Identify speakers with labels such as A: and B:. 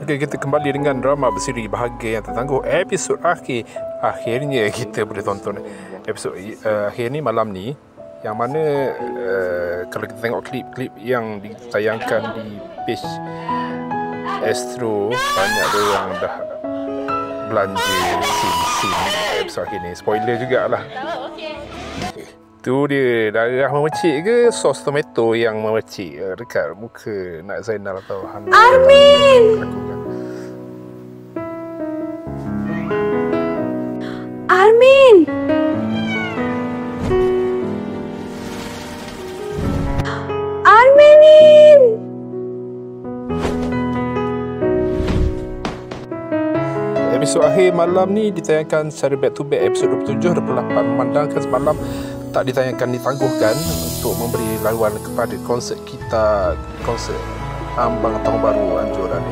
A: Okey, kita kembali dengan drama bersiri Bahagia Yang Tertangguh. Episod akhirnya kita boleh tonton episod akhir ni malam ni, yang mana kalau kita tengok klip-klip yang ditayangkan di page Astro, banyak orang dah belanja scene episod akhir ni. Spoiler jugalah. Tu dia, darah memercik ke sos tomato yang memercik dekat muka Nak Zainal atau Hana
B: Armin! Armin! Armin!
A: Episod akhir malam ni ditayangkan secara back to back. Episod 27, 28 memandangkan semalam tak ditayangkan, ditangguhkan untuk memberi laluan kepada konsert Ambang Tahun Baru Anjuran.